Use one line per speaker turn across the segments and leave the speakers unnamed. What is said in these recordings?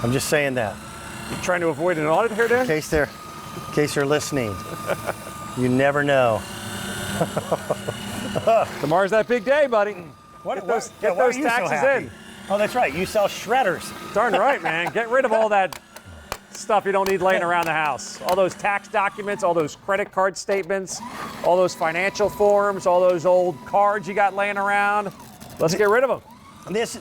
I'm just saying that.
You trying to avoid an audit here, Dan?
In case they're listening. You never know.
Tomorrow's that big day, buddy.
Get
those
taxes
taxes in.
Oh, that's right. You sell shredders.
Darn right, man. Get rid of all that stuff you don't need laying around the house. All those tax documents, all those credit card statements, all those financial forms, all those old cards you got laying around. Let's get rid of them.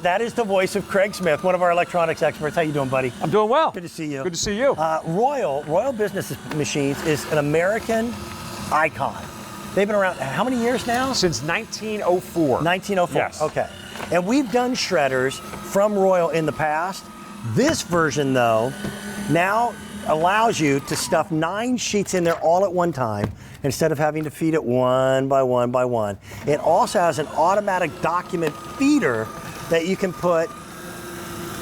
That is the voice of Craig Smith, one of our electronics experts. How you doing, buddy?
I'm doing well.
Good to see you.
Good to see you.
Royal Business Machines is an American icon. They've been around how many years now?
Since 1904.
1904.
Yes.
Okay. And we've done shredders from Royal in the past. This version, though, now allows you to stuff 9 sheets in there all at one time instead of having to feed it one by one by one. It also has an automatic document feeder that you can put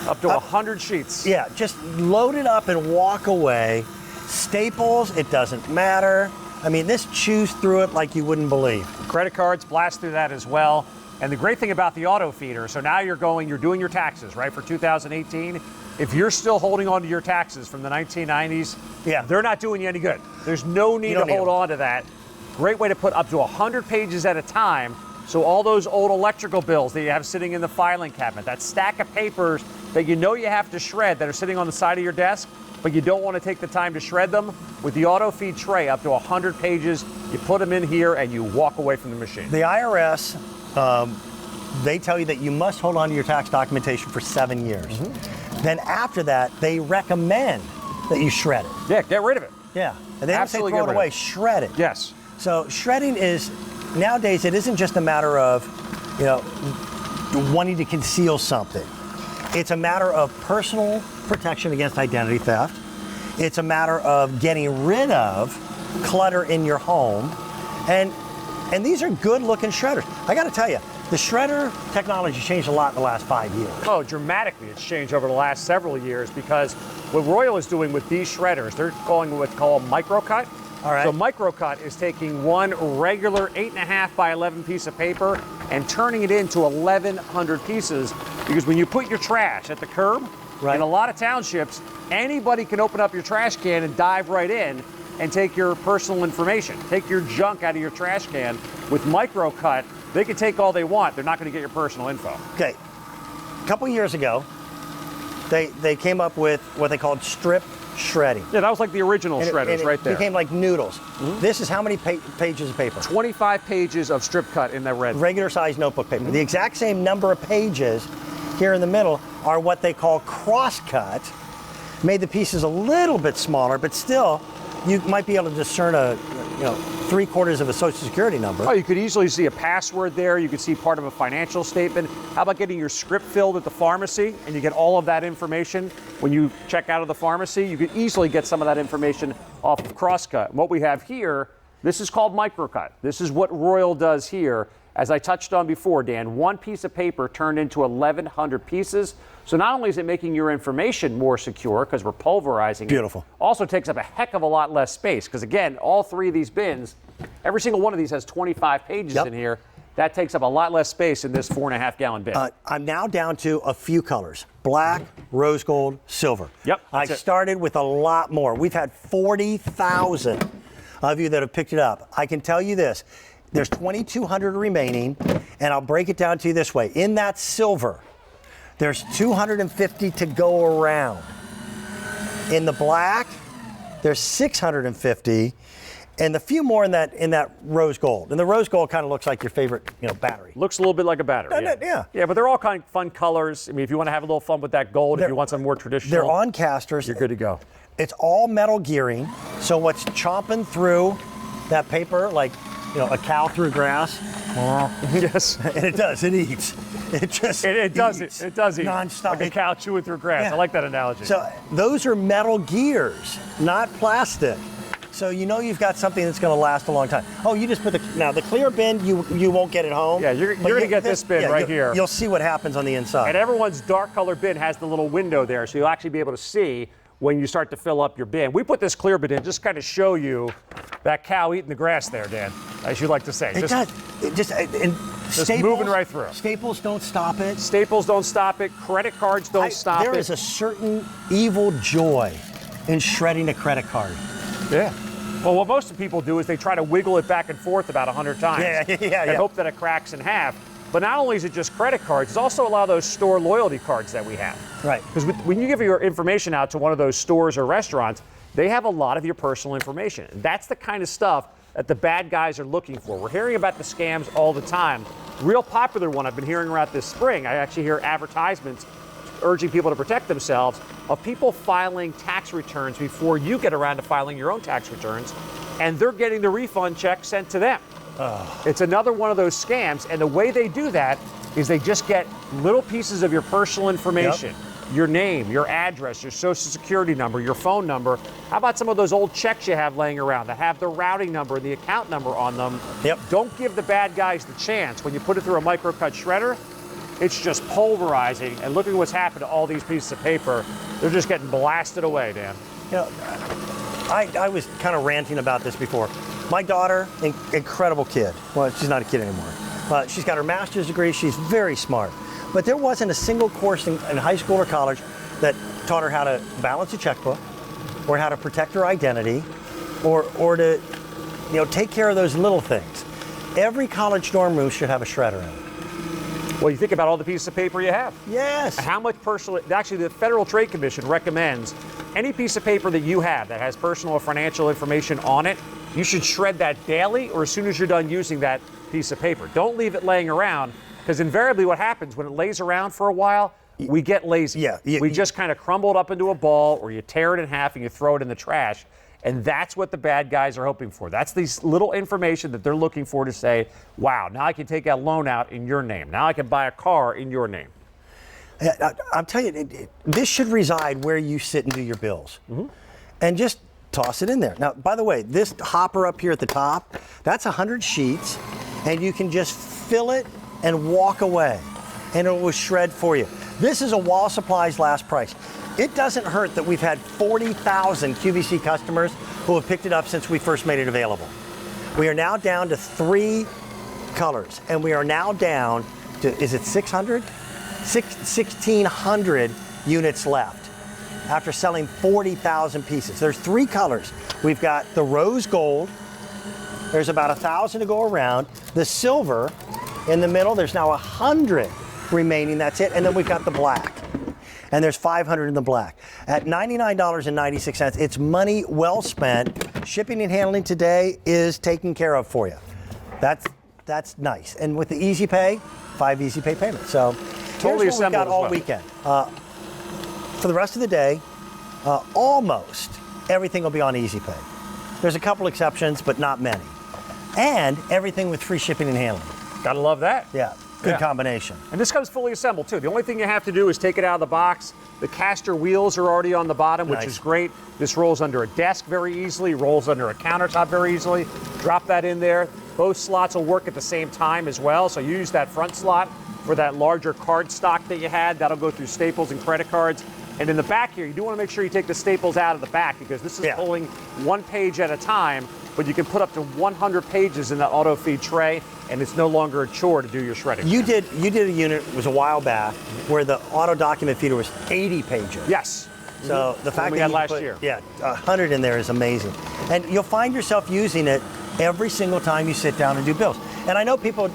up to 100 sheets.
Yeah, just load it up and walk away. Staples, it doesn't matter. I mean, this chews through it like you wouldn't believe.
Credit cards blast through that as well. And the great thing about the auto feeder, so now you're doing your taxes, right, for 2018. If you're still holding on to your taxes from the 1990s, they're not doing you any good. There's no need to hold on to that. Great way to put up to 100 pages at a time. So all those old electrical bills that you have sitting in the filing cabinet, that stack of papers that you know you have to shred that are sitting on the side of your desk, but you don't want to take the time to shred them, with the auto feed tray up to 100 pages, you put them in here and you walk away from the machine.
The IRS, they tell you that you must hold on to your tax documentation for 7 years. Mm-hmm. Then after that, they recommend that you shred it.
Yeah, get rid of it.
Yeah, and they don't say throw it away, shred it.
Yes.
So shredding is, nowadays, it isn't just a matter of, wanting to conceal something. It's a matter of personal protection against identity theft. It's a matter of getting rid of clutter in your home. And these are good looking shredders. I gotta tell you, the shredder technology changed a lot in the last 5 years.
Oh, dramatically it's changed over the last several years, because what Royal is doing with these shredders, they're going what's called MicroCut.
All right.
So MicroCut is taking one regular 8.5 by 11 piece of paper and turning it into 1,100 pieces, because when you put your trash at the curb, in a lot of townships, anybody can open up your trash can and dive right in and take your personal information, take your junk out of your trash can. With MicroCut, they can take all they want. They're not going to get your personal info.
Okay, a couple years ago, they came up with what they called strip shredding.
Yeah, that was like the original shredders right there.
It became like noodles. Mm-hmm. This is how many pages of paper?
25 pages of strip cut in that red.
Regular size notebook paper. Mm-hmm. The exact same number of pages here in the middle are what they call cross-cut. Made the pieces a little bit smaller, but still, you might be able to discern a, 3/4 of a social security number.
Oh, you could easily see a password there. You could see part of a financial statement. How about getting your script filled at the pharmacy and you get all of that information when you check out of the pharmacy? You could easily get some of that information off of Crosscut. What we have here, this is called MicroCut. This is what Royal does here. As I touched on before, Dan, one piece of paper turned into 1,100 pieces. So not only is it making your information more secure because we're pulverizing
Beautiful.
it, also takes up a heck of a lot less space. Because again, all 3 of these bins, every single one of these has 25 pages in here. That takes up a lot less space in this 4.5 gallon bin.
I'm now down to a few colors: black, rose gold, silver.
Yep.
I started with a lot more. We've had 40,000 of you that have picked it up. I can tell you this. There's 2,200 remaining, and I'll break it down to you this way. In that silver, there's 250 to go around. In the black, there's 650, and a few more in that rose gold. And the rose gold kind of looks like your favorite, battery.
Looks a little bit like a battery. Yeah, but they're all kind of fun colors. I mean, if you want to have a little fun with that gold, if you want some more traditional,
they're on casters.
You're good to go.
It's all metal gearing, so what's chomping through that paper like a cow through grass.
Yes.
And it does. It eats. It just
It does eat
nonstop.
Like a cow chewing through grass.
Yeah.
I like that analogy.
So those are metal gears, not plastic. So you've got something that's going to last a long time. Oh, you just put the clear bin. You won't get it home.
Yeah, you're going to get this bin right here.
You'll see what happens on the inside.
And everyone's dark color bin has the little window there, so you'll actually be able to see when you start to fill up your bin. We put this clear bin in just kind of show you that cow eating the grass there, Dan, as you like to say.
It does. And
Just moving right through.
Staples don't stop it.
Staples don't stop it. Credit cards don't stop it.
There is a certain evil joy in shredding a credit card.
Yeah. Well, what most people do is they try to wiggle it back and forth about 100 times. And hope that it cracks in half. But not only is it just credit cards, it's also a lot of those store loyalty cards that we have.
Right.
Because when you give your information out to one of those stores or restaurants, they have a lot of your personal information. And that's the kind of stuff that the bad guys are looking for. We're hearing about the scams all the time. Real popular one I've been hearing about this spring, I actually hear advertisements urging people to protect themselves of people filing tax returns before you get around to filing your own tax returns, and they're getting the refund check sent to them. It's another one of those scams, and the way they do that is they just get little pieces of your personal information. Your name, your address, your social security number, your phone number. How about some of those old checks you have laying around that have the routing number and the account number on them? Don't give the bad guys the chance. When you put it through a MicroCut shredder, it's just pulverizing. And look at what's happened to all these pieces of paper. They're just getting blasted away, Dan.
You know, I was kind of ranting about this before. My daughter, incredible kid. Well, she's not a kid anymore. She's got her master's degree. She's very smart. But there wasn't a single course in high school or college that taught her how to balance a checkbook, or how to protect her identity, or to, take care of those little things. Every college dorm room should have a shredder in it.
Well, you think about all the pieces of paper you have.
Yes.
How much personal, actually the Federal Trade Commission recommends any piece of paper that you have that has personal or financial information on it, you should shred that daily or as soon as you're done using that piece of paper. Don't leave it laying around, because invariably what happens when it lays around for a while, we get lazy. We just kind of crumble it up into a ball, or you tear it in half and you throw it in the trash. And that's what the bad guys are hoping for. That's these little information that they're looking for to say, wow, now I can take a loan out in your name. Now I can buy a car in your name.
I'm telling you, this should reside where you sit and do your bills. And just toss it in there. Now, by the way, this hopper up here at the top, that's 100 sheets, and you can just fill it and walk away, and it will shred for you. This is a Wall Supply's last price. It doesn't hurt that we've had 40,000 QVC customers who have picked it up since we first made it available. We are now down to 3 colors, and we are now down to, is it 600? 1,600 units left after selling 40,000 pieces. There's 3 colors. We've got the rose gold. There's about 1,000 to go around. The silver in the middle, there's now 100 remaining, that's it. And then we've got the black. And there's 500 in the black. At $99.96, it's money well spent. Shipping and handling today is taken care of for you. That's nice. And with the Easy Pay, 5 Easy Pay payments. So
totally
here's what we've got all weekend. For the rest of the day, almost everything will be on Easy Pay. There's a couple exceptions, but not many. And everything with free shipping and handling.
Gotta love that.
Yeah, good combination.
And this comes fully assembled too. The only thing you have to do is take it out of the box. The caster wheels are already on the bottom, which is great. This rolls under a desk very easily, rolls under a countertop very easily. Drop that in there. Both slots will work at the same time as well. So you use that front slot for that larger card stock that you had. That'll go through staples and credit cards. And in the back here, you do want to make sure you take the staples out of the back, because this is pulling 1 page at a time, but you can put up to 100 pages in that auto feed tray, and it's no longer a chore to do your shredding.
You did a unit, it was a while back, where the auto document feeder was 80 pages.
Yes.
So the fact
we
that
had
you
last
put,
year.
100 in there is amazing. And you'll find yourself using it every single time you sit down and do bills. And I know people,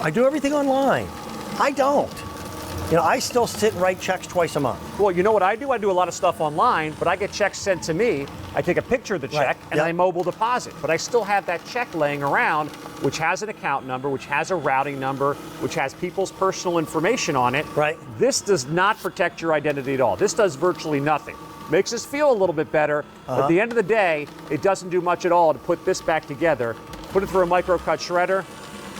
I do everything online. I don't. I still sit and write checks twice a month.
Well, you know what I do? I do a lot of stuff online, but I get checks sent to me. I take a picture of the check and I mobile deposit. But I still have that check laying around, which has an account number, which has a routing number, which has people's personal information on it.
Right.
This does not protect your identity at all. This does virtually nothing. Makes us feel a little bit better, but at the end of the day, it doesn't do much at all to put this back together. Put it through a MicroCut shredder.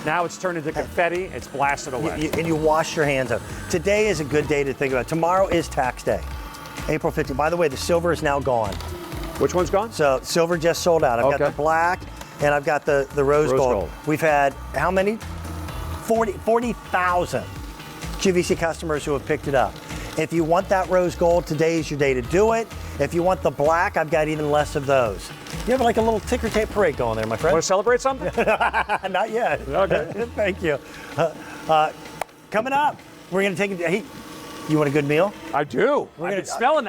Now it's turned into confetti. It's blasted away.
And you wash your hands up. Today is a good day to think about. Tomorrow is tax day, April 15th. By the way, the silver is now gone.
Which one's gone?
So silver just sold out. I've got the black and I've got the rose gold. We've had how many? 40,000 QVC customers who have picked it up. If you want that rose gold, today is your day to do it. If you want the black, I've got even less of those. You have like a little ticker tape parade going there, my friend.
Want to celebrate something?
Not yet.
Okay.
Thank you. Coming up, we're going to take it. Hey, you want a good meal?
I do. I've been smelling that.